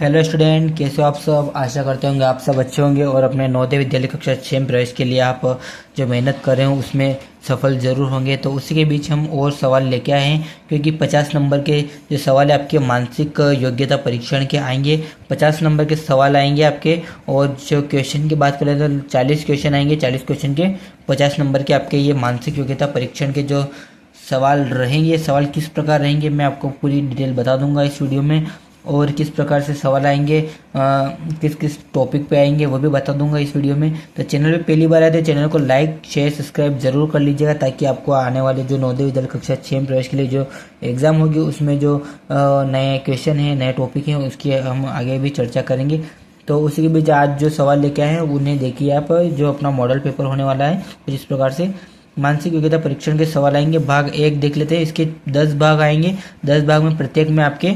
Hello student, कैसे हो आप सब। आशा करते होंगे आप सब अच्छे होंगे और अपने नवोदय विद्यालय कक्षा 6 में प्रवेश के लिए आप जो मेहनत कर रहे हो उसमें सफल ज़रूर होंगे। तो उसी के बीच हम और सवाल लेके आए हैं, क्योंकि 50 नंबर के जो सवाल है आपके मानसिक योग्यता परीक्षण के आएंगे। 50 नंबर के सवाल आएंगे आपके, और जो क्वेश्चन की बात करें तो 40 क्वेश्चन आएंगे। 40 क्वेश्चन के 50 नंबर के आपके ये मानसिक योग्यता परीक्षण के जो सवाल रहेंगे, सवाल किस प्रकार रहेंगे मैं आपको पूरी डिटेल बता दूंगा इस वीडियो में। और किस प्रकार से सवाल आएंगे, किस किस टॉपिक पे आएंगे वो भी बता दूंगा इस वीडियो में। तो चैनल पे पहली बार आए तो चैनल को लाइक शेयर सब्सक्राइब जरूर कर लीजिएगा, ताकि आपको आने वाले जो नवोदय विद्यालय कक्षा 6 में प्रवेश के लिए जो एग्ज़ाम होगी उसमें जो नए क्वेश्चन है, नए टॉपिक हैं, उसकी हम आगे भी चर्चा करेंगे। तो उसी के बीच आज जो सवाल लेके आए हैं उन्हें देखिए आप, जो अपना मॉडल पेपर होने वाला है कुछ इस प्रकार से मानसिक योग्यता परीक्षण के सवाल आएंगे। भाग 1 देख लेते हैं। इसके 10 भाग आएंगे। 10 भाग में प्रत्येक में आपके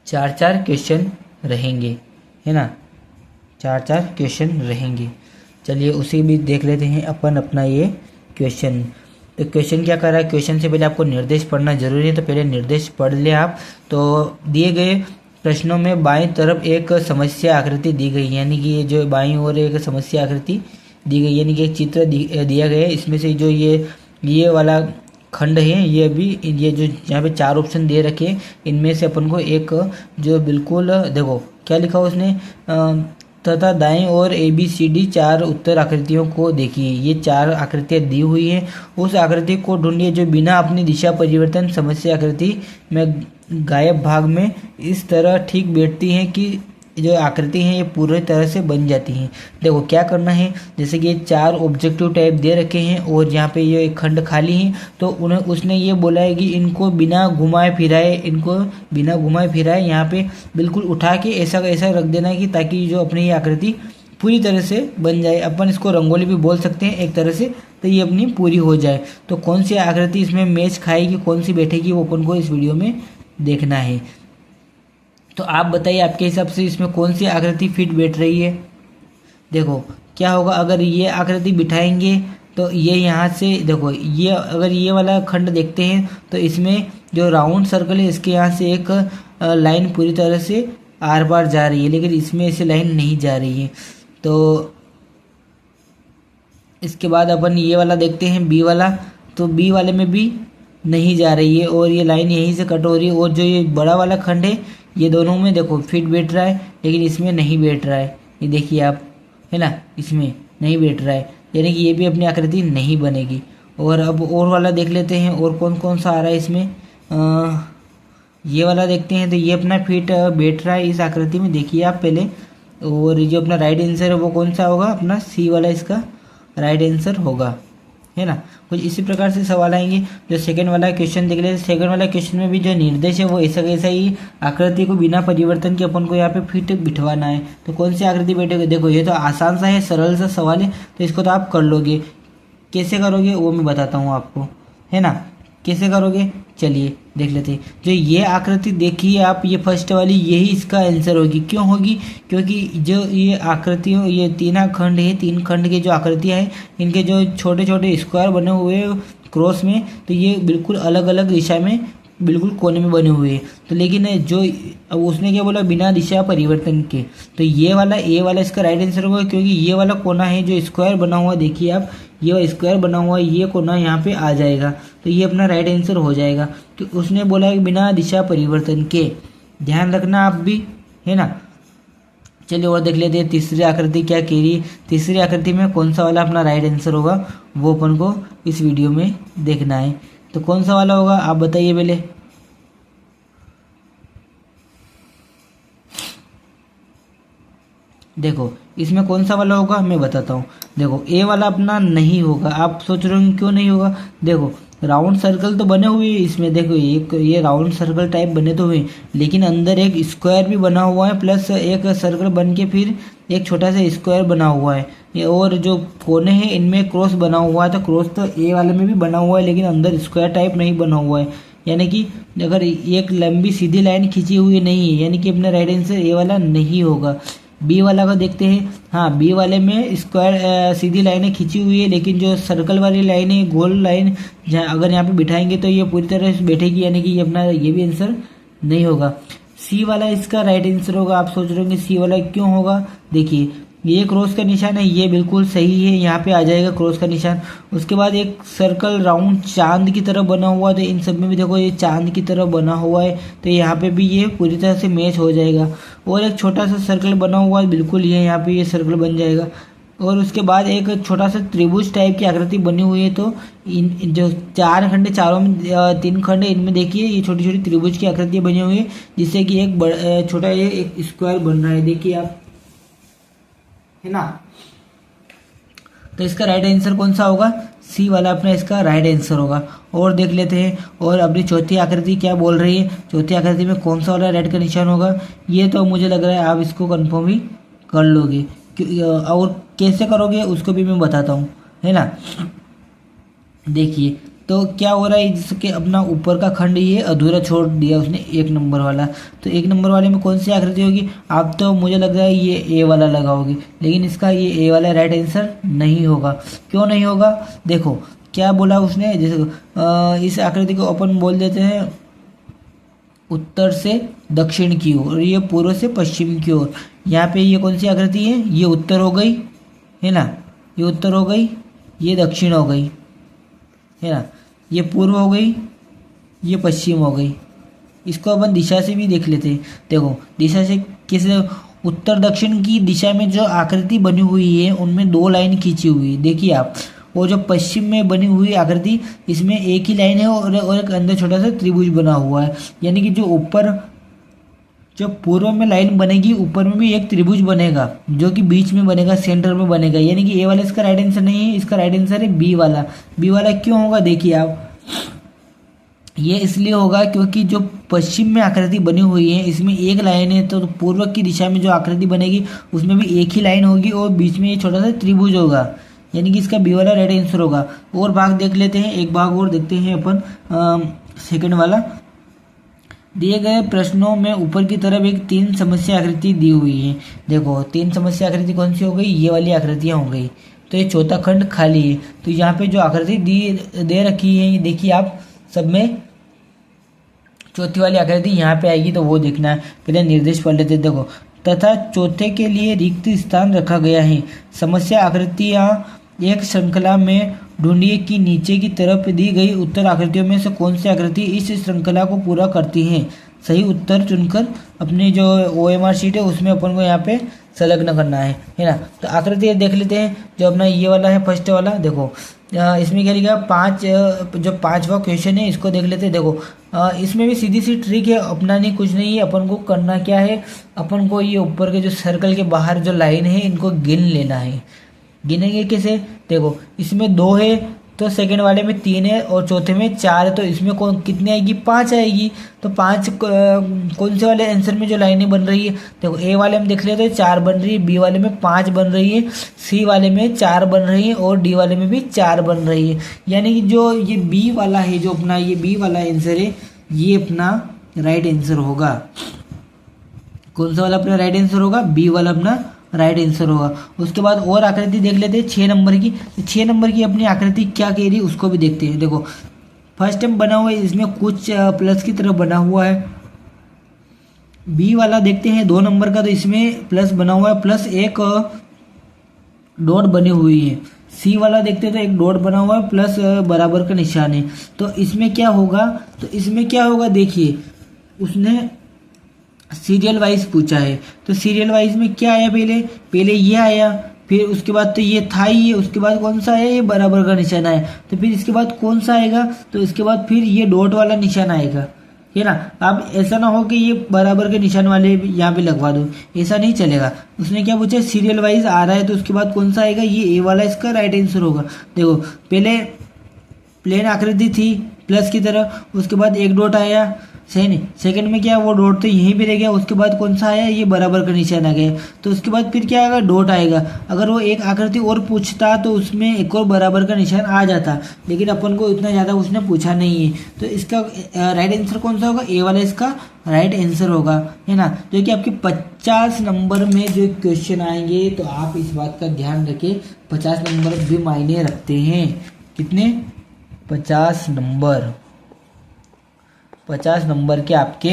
4-4 क्वेश्चन रहेंगे, है ना। 4-4 क्वेश्चन रहेंगे। चलिए उसी भी देख लेते हैं अपन अपना ये क्वेश्चन। तो क्वेश्चन क्या कर रहा है, क्वेश्चन से पहले आपको निर्देश पढ़ना जरूरी है, तो पहले निर्देश पढ़ ले आप। तो दिए गए प्रश्नों में बाईं तरफ एक समस्या आकृति दी गई, यानी कि ये जो बाईं ओर एक समस्या आकृति दी गई, यानी कि एक चित्र दिया गया है। इसमें से जो ये वाला खंड है, ये भी ये जो यहाँ पे 4 ऑप्शन दे रखे हैं, इनमें से अपन को एक जो बिल्कुल देखो क्या लिखा हो उसने, तथा दाएं और ABCD 4 उत्तर आकृतियों को देखिए। ये 4 आकृतियाँ दी हुई हैं, उस आकृति को ढूंढिए जो बिना अपनी दिशा परिवर्तन समस्या आकृति में गायब भाग में इस तरह ठीक बैठती हैं कि जो आकृति हैं ये पूरी तरह से बन जाती हैं। देखो क्या करना है, जैसे कि ये 4 ऑब्जेक्टिव टाइप दे रखे हैं और यहाँ पे ये खंड खाली हैं, तो उन्हें उसने ये बोला है कि इनको बिना घुमाए फिराए यहाँ पे बिल्कुल उठा के ऐसा ऐसा रख देना है, कि ताकि जो अपनी ये आकृति पूरी तरह से बन जाए। अपन इसको रंगोली भी बोल सकते हैं एक तरह से, तो ये अपनी पूरी हो जाए। तो कौन सी आकृति इसमें मैच खाएगी, कौन सी बैठेगी, वो अपन को इस वीडियो में देखना है। तो आप बताइए आपके हिसाब से इसमें कौन सी आकृति फिट बैठ रही है। देखो क्या होगा, अगर ये आकृति बिठाएंगे तो ये यहाँ से देखो, ये अगर ये वाला खंड देखते हैं तो इसमें जो राउंड सर्कल है इसके यहाँ से एक लाइन पूरी तरह से आर पार जा रही है, लेकिन इसमें ऐसे लाइन नहीं जा रही है। तो इसके बाद अपन ये वाला देखते हैं बी वाला, तो बी वाले में भी नहीं जा रही है और ये लाइन यहीं से कट हो रही है। और जो ये बड़ा वाला खंड है ये दोनों में देखो फिट बैठ रहा है, लेकिन इसमें नहीं बैठ रहा है। ये देखिए आप, है ना, इसमें नहीं बैठ रहा है, यानी कि ये भी अपनी आकृति नहीं बनेगी। और अब और वाला देख लेते हैं, और कौन कौन सा आ रहा है इसमें। ये वाला देखते हैं, तो ये अपना फिट बैठ रहा है इस आकृति में, देखिए आप पहले। और जो अपना राइट आंसर है वो कौन सा होगा, अपना सी वाला इसका राइट आंसर होगा, है ना। कुछ इसी प्रकार से सवाल आएंगे। जो सेकंड वाला क्वेश्चन देख लेते हैं, सेकंड वाला क्वेश्चन में भी जो निर्देश है वो ऐसा कैसा ही आकृति को बिना परिवर्तन के अपन को यहाँ पे फिट बिठवाना है। तो कौन सी आकृति बैठेगी, देखो ये तो आसान सा है, सरल सा सवाल है, तो इसको तो आप कर लोगे। कैसे करोगे वो मैं बताता हूँ आपको, है ना, कैसे करोगे। चलिए देख लेते हैं। जो ये आकृति देखिए आप, ये फर्स्ट वाली, यही इसका आंसर होगी। क्यों होगी, क्योंकि जो ये आकृति हो, ये 3 खंड है, 3 खंड की जो आकृतियाँ हैं इनके जो छोटे छोटे स्क्वायर बने हुए क्रॉस में, तो ये बिल्कुल अलग अलग दिशा में बिल्कुल कोने में बने हुए हैं। तो लेकिन जो अब उसने क्या बोला, बिना दिशा परिवर्तन के, तो ये वाला ए वाला इसका राइट आंसर होगा, क्योंकि ये वाला कोना है जो स्क्वायर बना हुआ, देखिए आप, ये स्क्वायर बना हुआ ये कोना यहाँ पे आ जाएगा, तो ये अपना राइट आंसर हो जाएगा। तो उसने बोला है बिना दिशा परिवर्तन के, ध्यान रखना आप भी, है ना। चलिए और देख लेते हैं तीसरी आकृति क्या कह रही है। तीसरी आकृति में कौन सा वाला अपना राइट आंसर होगा वो अपन को इस वीडियो में देखना है। तो कौन सा वाला होगा आप बताइए पहले। देखो इसमें कौन सा वाला होगा मैं बताता हूँ। देखो ए वाला अपना नहीं होगा। आप सोच रहे हो क्यों नहीं होगा, देखो राउंड सर्कल तो बने हुए हैं इसमें, देखो ये राउंड सर्कल टाइप बने तो हुए, लेकिन अंदर एक स्क्वायर भी बना हुआ है, प्लस एक सर्कल बन के फिर एक छोटा सा स्क्वायर बना हुआ है। और जो कोने हैं इनमें क्रॉस बना हुआ है, तो क्रॉस तो ए वाले में भी बना हुआ है, लेकिन अंदर स्क्वायर टाइप नहीं बना हुआ है। यानी कि अगर एक लंबी सीधी लाइन खींची हुई नहीं है, यानी कि अपना राइट आंसर ए वाला नहीं होगा। बी वाला को देखते हैं। हाँ, बी वाले में स्क्वायर सीधी लाइनें खींची हुई है, लेकिन जो सर्कल वाली लाइन है, गोल लाइन, अगर यहाँ पे बिठाएंगे तो ये पूरी तरह से बैठेगी, यानी कि ये अपना ये भी आंसर नहीं होगा। सी वाला इसका राइट आंसर होगा। आप सोच रहे होंगे सी वाला क्यों होगा, देखिए ये क्रॉस का निशान है, ये बिल्कुल सही है, यहाँ पे आ जाएगा क्रॉस का निशान। उसके बाद एक सर्कल राउंड चांद की तरह बना हुआ, तो इन सब में भी देखो ये चांद की तरह बना हुआ है, तो यहाँ पे भी ये पूरी तरह से मैच हो जाएगा। और एक छोटा सा सर्कल बना हुआ है, बिल्कुल ये यहाँ पे ये सर्कल बन जाएगा। और उसके बाद एक छोटा सा त्रिभुज टाइप की आकृति बनी हुई है, तो इन जो चार खंड, चारों में तीन खंड है, इनमें देखिए ये छोटी छोटी त्रिभुज की आकृति बनी हुई है, जिससे कि एक छोटा ये एक स्क्वायर बन रहा है, देखिए आप, है ना। तो इसका राइट आंसर कौन सा होगा, सी वाला अपना इसका राइट आंसर होगा। और देख लेते हैं और अपनी चौथी आकृति क्या बोल रही है, चौथी आकृति में कौन सा वाला रेड का निशान होगा। ये तो मुझे लग रहा है आप इसको कंफर्म ही कर लोगे, और कैसे करोगे उसको भी मैं बताता हूँ, है ना। देखिए तो क्या हो रहा है, जिसके अपना ऊपर का खंड ये अधूरा छोड़ दिया उसने, एक नंबर वाला। तो एक नंबर वाले में कौन सी आकृति होगी, आप तो मुझे लग रहा है ये ए वाला लगाओगे, लेकिन इसका ये ए वाला राइट आंसर नहीं होगा। क्यों नहीं होगा, देखो क्या बोला उसने, जैसे इस आकृति को अपन बोल देते हैं उत्तर से दक्षिण की ओर, और ये पूर्व से पश्चिम की ओर। यहाँ पे ये कौन सी आकृति है, ये उत्तर हो गई, है ना, ये उत्तर हो गई, ये दक्षिण हो गई, है ना, ये पूर्व हो गई, ये पश्चिम हो गई। इसको अपन दिशा से भी देख लेते हैं। देखो दिशा से कैसे, उत्तर दक्षिण की दिशा में जो आकृति बनी हुई है उनमें दो लाइन खींची हुई है, देखिए आप। और जो पश्चिम में बनी हुई आकृति, इसमें एक ही लाइन है और एक अंदर छोटा सा त्रिभुज बना हुआ है। यानी कि जो ऊपर, जो पूर्व में लाइन बनेगी, ऊपर में भी एक त्रिभुज बनेगा, जो कि बीच में बनेगा, सेंटर में बनेगा। यानी कि ए वाला इसका राइट आंसर नहीं है, इसका राइट आंसर है बी वाला। बी वाला क्यों होगा, देखिए आप, ये इसलिए होगा क्योंकि जो पश्चिम में आकृति बनी हुई है इसमें एक लाइन है, तो पूर्व की दिशा में जो आकृति बनेगी उसमें भी एक ही लाइन होगी और बीच में ये छोटा सा त्रिभुज होगा। यानी कि इसका बी वाला राइट आंसर होगा। और भाग देख लेते हैं, एक भाग और देखते हैं अपन, सेकंड वाला। दिए गए प्रश्नों में ऊपर की तरफ एक तीन समस्या आकृति दी हुई है। देखो तीन समस्या आकृति कौन सी हो गई, ये वाली आकृतियां हो गई। तो ये चौथा खंड खाली है, तो यहाँ पे जो आकृति दे रखी है, ये देखिए आप, सब में चौथी वाली आकृति यहाँ पे आएगी, तो वो देखना है। पहले निर्देश पढ़ लेते, देखो तथा चौथे के लिए रिक्त स्थान रखा गया है। समस्या आकृतियाँ एक श्रृंखला में ढूंढिए कि नीचे की तरफ दी गई उत्तर आकृतियों में से कौन सी आकृति इस श्रृंखला को पूरा करती है। सही उत्तर चुनकर अपनी जो OMR शीट है उसमें अपन को यहाँ पे संलग्न करना है ना। तो आकृति देख लेते हैं, जो अपना ये वाला है फर्स्ट वाला। देखो इसमें क्या लिखा, जो पांचवा क्वेश्चन है इसको देख लेते हैं। देखो इसमें भी सीधी सी ट्रिक है, अपना नहीं कुछ नहीं है। अपन को करना क्या है, अपन को ये ऊपर के जो सर्कल के बाहर जो लाइन है इनको गिन लेना है। गिनेंगे कैसे, देखो इसमें 2 है, तो सेकंड वाले में 3 है और चौथे में 4 है, तो इसमें कौन कितनी आएगी, 5 आएगी। तो 5 कौन से वाले आंसर में जो लाइनें बन रही है, देखो ए वाले में देख लेते हैं 4 बन रही है, बी वाले में 5 बन रही है, सी वाले में 4 बन रही है और डी वाले में भी 4 बन रही है। यानी कि जो ये बी वाला है, जो अपना ये बी वाला आंसर है, ये अपना राइट आंसर होगा। कौन सा वाला अपना राइट आंसर होगा, बी वाला अपना राइट आंसर होगा। उसके बाद और आकृति देख लेते हैं 6 नंबर की। 6 नंबर की अपनी आकृति क्या कह रही है उसको भी देखते हैं। देखो फर्स्ट टाइम बना हुआ है, इसमें कुछ प्लस की तरह बना हुआ है। बी वाला देखते हैं 2 नंबर का, तो इसमें प्लस बना हुआ है, प्लस एक डॉट बनी हुई है। सी वाला देखते हैं तो एक डॉट बना हुआ है, प्लस बराबर का निशान है। तो इसमें क्या होगा, तो इसमें क्या होगा, देखिए उसने सीरियल वाइज पूछा है, तो सीरियल वाइज में क्या आया, पहले ये आया, फिर उसके बाद तो ये था ही, उसके बाद कौन सा आया, ये बराबर का निशान आया, तो फिर इसके बाद कौन सा आएगा, तो इसके बाद फिर ये डॉट वाला निशान आएगा, है ना। अब ऐसा ना हो कि ये बराबर के निशान वाले यहाँ पे लगवा दो, ऐसा नहीं चलेगा। उसने क्या पूछा, सीरियल वाइज आ रहा है, तो उसके बाद कौन सा आएगा, ये ए वाला इसका राइट आंसर होगा। देखो पहले प्लेन आकृति थी प्लस की तरह, उसके बाद एक डॉट आया, सही नहीं। सेकंड में क्या, वो डॉट तो यहीं पे रह गया, उसके बाद कौन सा आया, ये बराबर का निशान आ गया, तो उसके बाद फिर क्या आएगा, डॉट आएगा। अगर वो एक आकृति और पूछता तो उसमें एक और बराबर का निशान आ जाता, लेकिन अपन को इतना ज़्यादा उसने पूछा नहीं है, तो इसका राइट आंसर कौन सा होगा, ए वाला इसका राइट आंसर होगा, है ना। जो कि आपके 50 नंबर में जो क्वेश्चन आएंगे, तो आप इस बात का ध्यान रखें, 50 नंबर भी मायने रखते हैं। कितने, 50 नंबर, 50 नंबर के आपके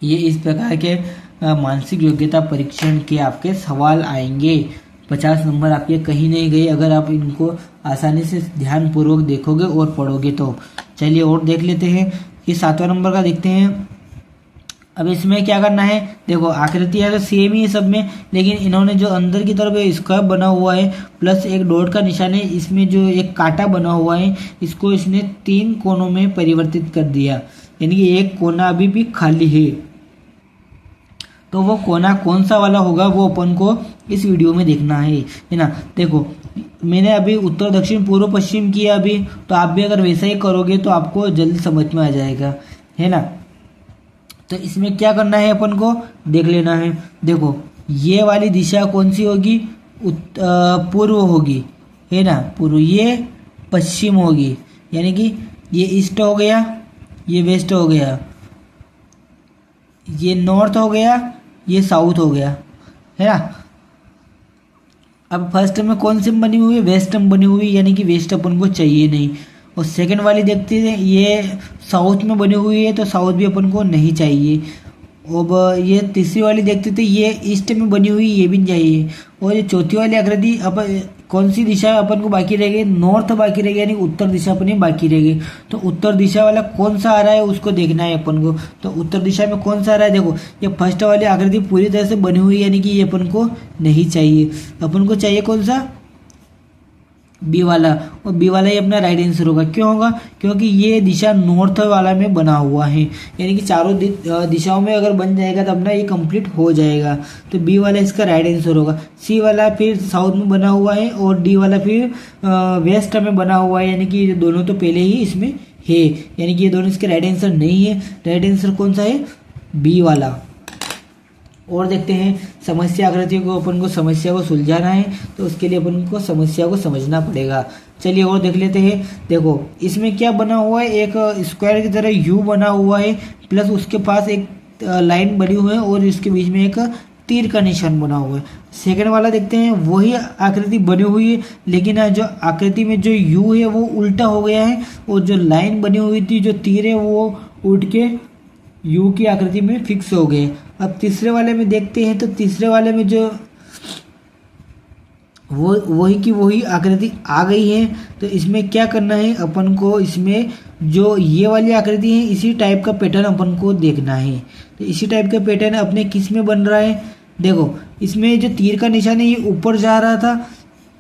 ये इस प्रकार के मानसिक योग्यता परीक्षण के आपके सवाल आएंगे। 50 नंबर आपके कहीं नहीं गए अगर आप इनको आसानी से ध्यान पूर्वक देखोगे और पढ़ोगे तो। चलिए और देख लेते हैं। ये 7वां नंबर का देखते हैं। अब इसमें क्या करना है, देखो आकृति है तो सेम ही है सब में, लेकिन इन्होंने जो अंदर की तरफ स्क्वायर बना हुआ है प्लस एक डॉट का निशान है, इसमें जो एक कांटा बना हुआ है इसको इसने 3 कोनों में परिवर्तित कर दिया, यानी कि एक कोना अभी भी खाली है। तो वो कोना कौन सा वाला होगा वो अपन को इस वीडियो में देखना है ना। देखो मैंने अभी उत्तर दक्षिण पूर्व पश्चिम किया अभी, तो आप भी अगर वैसा ही करोगे तो आपको जल्दी समझ में आ जाएगा, है ना। तो इसमें क्या करना है अपन को देख लेना है। देखो ये वाली दिशा कौन सी होगी, पूर्व होगी, है ना, पूर्व। ये पश्चिम होगी, यानी कि ये ईस्ट हो गया, ये वेस्ट हो गया, ये नॉर्थ हो गया, ये साउथ हो गया, है ना। अब फर्स्ट में कौन सी बनी हुई है, वेस्ट में बनी हुई, यानी कि वेस्ट अपन को चाहिए नहीं। और सेकंड वाली देखते हैं, ये साउथ में बनी हुई है तो साउथ भी अपन को नहीं चाहिए। अब ये तीसरी वाली देखते थे, ये ईस्ट में बनी हुई, ये भी चाहिए। और ये चौथी वाली आकृति अपन कौन सी दिशा अपन को बाकी रह गई, नॉर्थ बाकी रह गई, यानी उत्तर दिशा अपनी बाकी रह गई। तो उत्तर दिशा वाला कौन सा आ रहा है उसको देखना है अपन को। तो उत्तर दिशा में कौन सा आ रहा है, देखो ये फर्स्ट वाली आकृति पूरी तरह से बनी हुई है, यानी कि ये अपन को नहीं चाहिए। अपन को चाहिए कौन सा, बी वाला। और बी वाला ही अपना राइट आंसर होगा। क्यों होगा, क्योंकि ये दिशा नॉर्थ वाला में बना हुआ है, यानी कि चारों दिशाओं में अगर बन जाएगा तो अपना ये कंप्लीट हो जाएगा। तो बी वाला इसका राइट आंसर होगा। सी वाला फिर साउथ में बना हुआ है और डी वाला फिर वेस्ट में बना हुआ है, यानी कि दोनों तो पहले ही इसमें है, यानी कि ये दोनों इसके राइट आंसर नहीं है। राइट आंसर कौन सा है, बी वाला। और देखते हैं समस्या आकृतियों को, अपन को समस्या को सुलझाना है तो उसके लिए अपन को समस्या को समझना पड़ेगा। चलिए और देख लेते हैं। देखो इसमें क्या बना हुआ है, एक स्क्वायर की तरह यू बना हुआ है, प्लस उसके पास एक लाइन बनी हुई है और इसके बीच में एक तीर का निशान बना हुआ है। सेकंड वाला देखते हैं, वही आकृति बनी हुई है, लेकिन जो आकृति में जो यू है वो उल्टा हो गया है और जो लाइन बनी हुई थी, जो तीर है वो उठ के यू की आकृति में फिक्स हो गए। अब तीसरे वाले में देखते हैं, तो तीसरे वाले में जो वही की वही आकृति आ गई है। तो इसमें क्या करना है अपन को, इसमें जो ये वाली आकृति है इसी टाइप का पैटर्न अपन को देखना है। तो इसी टाइप का पैटर्न अपने किस में बन रहा है, देखो इसमें जो तीर का निशान है ये ऊपर जा रहा था,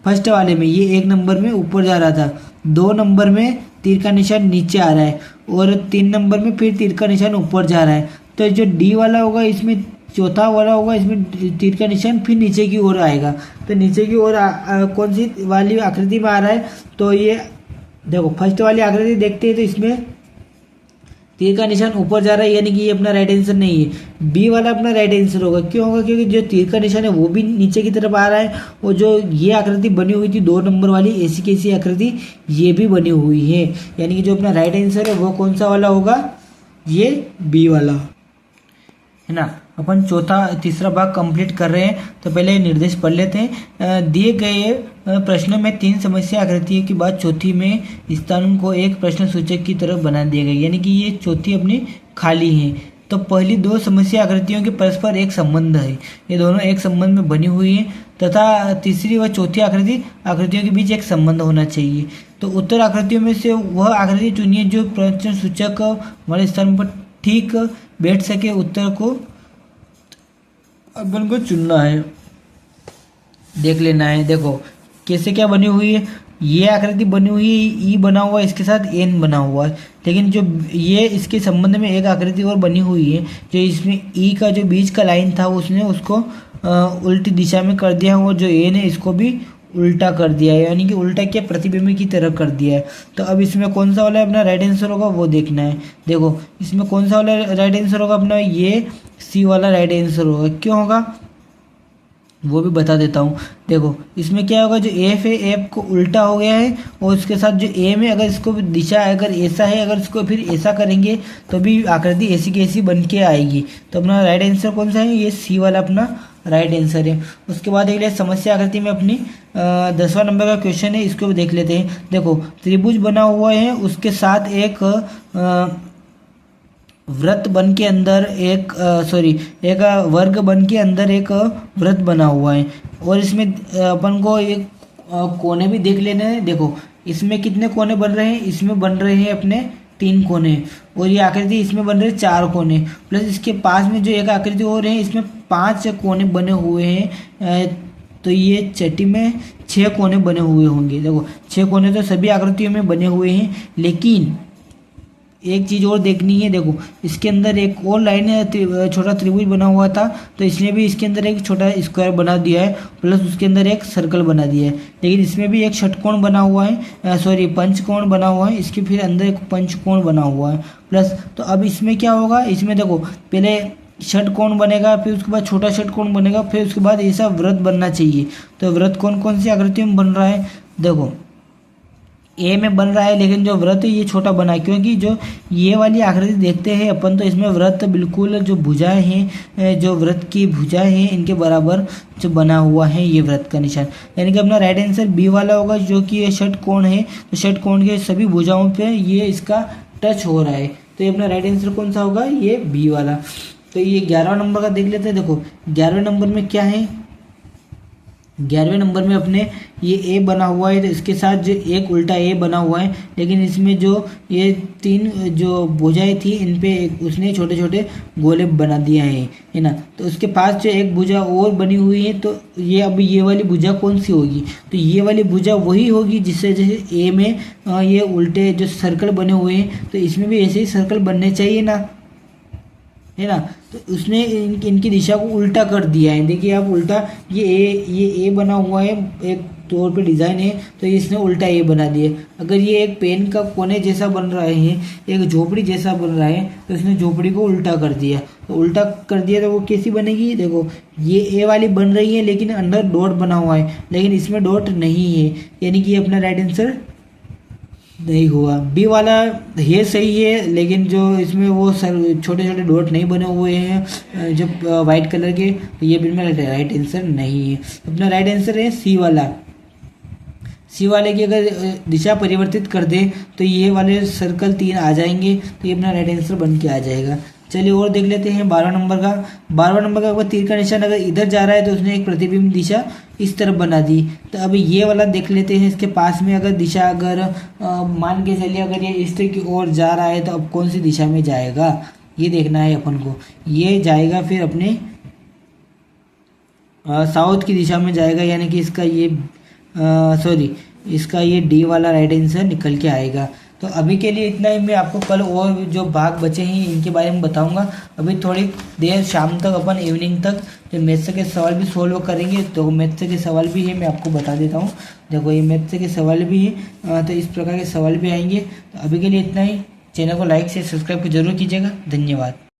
फर्स्ट वाले में ये 1 नंबर में ऊपर जा रहा था, 2 नंबर में तीर का निशान नीचे आ रहा है और 3 नंबर में फिर तीर का निशान ऊपर जा रहा है। तो जो डी वाला होगा इसमें चौथा वाला होगा, इसमें तीर का निशान फिर नीचे की ओर आएगा। तो नीचे की ओर कौन सी वाली आकृति में आ रहा है, तो ये देखो फर्स्ट वाली आकृति देखते हैं तो इसमें तीर का निशान ऊपर जा रहा है, यानी कि ये अपना राइट आंसर नहीं है। बी वाला अपना राइट आंसर होगा। क्यों होगा, क्योंकि जो तीर का निशान है वो भी नीचे की तरफ आ रहा है और जो ये आकृति बनी हुई थी 2 नंबर वाली ऐसी कैसी आकृति ये भी बनी हुई है, यानी कि जो अपना राइट आंसर है वो कौन सा वाला होगा, ये बी वाला, है ना। अपन तीसरा भाग कंप्लीट कर रहे हैं तो पहले निर्देश पढ़ लेते हैं। दिए गए प्रश्नों में 3 समस्या आकृतियों के बाद चौथी में स्थान को एक प्रश्न सूचक की तरफ बना दिया गया, यानी कि ये चौथी अपनी खाली है। तो पहली 2 समस्या आकृतियों के परस्पर एक संबंध है, ये दोनों एक संबंध में बनी हुई है, तथा तीसरी व चौथी आकृतियों के बीच एक संबंध होना चाहिए। तो उत्तर आकृतियों में से वह आकृति चुनिए जो प्रश्न सूचक वाले स्थान पर ठीक बैठ सके। उत्तर को अपन को चुनना है, देख लेना है। देखो कैसे क्या बनी हुई है, ये आकृति बनी हुई है, ई बना हुआ है, इसके साथ एन बना हुआ है, लेकिन जो ये इसके संबंध में एक आकृति और बनी हुई है, जो इसमें ई का जो बीच का लाइन था उसने उसको उल्टी दिशा में कर दिया और जो एन है इसको भी उल्टा कर दिया है, यानी कि उल्टा क्या, प्रतिबिंब की तरह कर दिया है। तो अब इसमें कौन सा वाला अपना राइट आंसर होगा वो देखना है। देखो इसमें कौन सा वाला राइट आंसर होगा अपना, ये सी वाला राइट आंसर होगा। क्यों होगा वो भी बता देता हूँ। देखो इसमें क्या होगा, जो एफ है एफ को उल्टा हो गया है और उसके साथ जो एम है अगर इसको दिशा अगर ऐसा है, अगर इसको फिर ऐसा करेंगे तो भी आकृति ऐसी की ऐसी बन के आएगी। तो अपना राइट आंसर कौन सा है, ये सी वाला अपना राइट आंसर है। उसके बाद देख लेते समस्या आकृति में अपनी 10वां नंबर का क्वेश्चन है, इसको भी देख लेते हैं। देखो त्रिभुज बना हुआ है, उसके साथ एक वृत्त बन के अंदर एक एक वर्ग बन के अंदर एक वृत्त बना हुआ है और इसमें अपन को एक कोने भी देख लेने हैं। देखो इसमें कितने कोने बन रहे हैं, इसमें बन रहे हैं अपने 3 कोने और ये आकृति इसमें बन रहे हैं 4 कोने, प्लस इसके पास में जो एक आकृति और है इसमें 5 कोने बने हुए हैं। तो ये छठी में 6 कोने बने हुए होंगे। देखो 6 कोने तो सभी आकृतियों में बने हुए हैं, लेकिन एक चीज़ और देखनी है। देखो इसके अंदर एक और लाइन छोटा त्रिभुज बना हुआ था, तो इसने भी इसके अंदर एक छोटा स्क्वायर बना दिया है, प्लस उसके अंदर एक सर्कल बना दिया है। लेकिन इसमें भी एक षटकोण बना हुआ है, पंचकोण बना हुआ है, इसके फिर अंदर एक पंचकोण बना हुआ है प्लस। तो अब इसमें क्या होगा, इसमें देखो पहले षटकोण बनेगा, फिर उसके बाद छोटा षटकोण बनेगा, फिर उसके बाद ऐसा वृत्त बनना चाहिए। तो वृत्त कौन कौन सी आकृतियों में बन रहा है, देखो ए में बन रहा है, लेकिन जो वृत्त ये छोटा बना है, क्योंकि जो ये वाली आकृति देखते हैं अपन तो इसमें वृत्त बिल्कुल जो भुजाएं हैं, जो वृत्त की भुजाएं हैं इनके बराबर जो बना हुआ है ये वृत्त का निशान, यानी कि अपना राइट आंसर बी वाला होगा, जो कि ये षटकोण है। तो षटकोण के सभी भुजाओं पे ये इसका टच हो रहा है, तो ये अपना राइट आंसर कौन सा होगा, ये बी वाला। तो ये 11वां नंबर का देख लेते हैं। देखो 11वें नंबर में क्या है, 11वें नंबर में अपने ये ए बना हुआ है, तो इसके साथ जो एक उल्टा ए बना हुआ है, लेकिन इसमें जो ये 3 जो भुजाएं थी इन पे उसने छोटे छोटे गोले बना दिया है ना। तो उसके पास जो एक भुजा और बनी हुई है, तो ये अब ये वाली भुजा कौन सी होगी, तो ये वाली भुजा वही होगी जिससे जैसे ए में ये उल्टे जो सर्कल बने हुए हैं, तो इसमें भी ऐसे ही सर्कल बनने चाहिए ना, है ना। तो उसने इनकी दिशा को उल्टा कर दिया है। देखिए आप उल्टा, ये ए बना हुआ है, एक तौर पे डिज़ाइन है, तो इसने उल्टा ए बना दिया। अगर ये एक पेन का कोने जैसा बन रहा है, एक झोपड़ी जैसा बन रहा है, तो इसने झोपड़ी को उल्टा कर दिया। तो उल्टा कर दिया तो वो कैसी बनेगी, देखो ये ए वाली बन रही है, लेकिन अंदर डॉट बना हुआ है, लेकिन इसमें डॉट नहीं है, यानी कि ये अपना राइट आंसर नहीं हुआ। बी वाला ये सही है, लेकिन जो इसमें वो छोटे छोटे डॉट नहीं बने हुए हैं जो वाइट कलर के, तो ये बिल्कुल राइट आंसर नहीं है। अपना राइट आंसर है सी वाला। सी वाले की अगर दिशा परिवर्तित कर दे तो ये वाले सर्कल 3 आ जाएंगे, तो ये अपना राइट आंसर बन के आ जाएगा। चलिए और देख लेते हैं 12वां नंबर का। 12वां नंबर का अगर तीर का निशान अगर इधर जा रहा है तो उसने एक प्रतिबिंब दिशा इस तरफ बना दी। तो अभी ये वाला देख लेते हैं, इसके पास में अगर दिशा अगर मान के चलिए अगर ये इस तरह की ओर जा रहा है, तो अब कौन सी दिशा में जाएगा ये देखना है अपन को। ये जाएगा फिर अपने साउथ की दिशा में जाएगा, यानी कि इसका ये इसका ये डी वाला राइट आंसर निकल के आएगा। तो अभी के लिए इतना ही। मैं आपको कल और जो भाग बचे हैं इनके बारे में बताऊंगा। अभी थोड़ी देर शाम तक अपन इवनिंग तक जो मैथ्स के सवाल भी सोल्व करेंगे, तो मैथ्स के सवाल भी है, मैं आपको बता देता हूँ। देखो ये मैथ्स के सवाल भी है, तो इस प्रकार के सवाल भी आएंगे। तो अभी के लिए इतना ही। चैनल को लाइक से सब्सक्राइब जरूर कीजिएगा। धन्यवाद।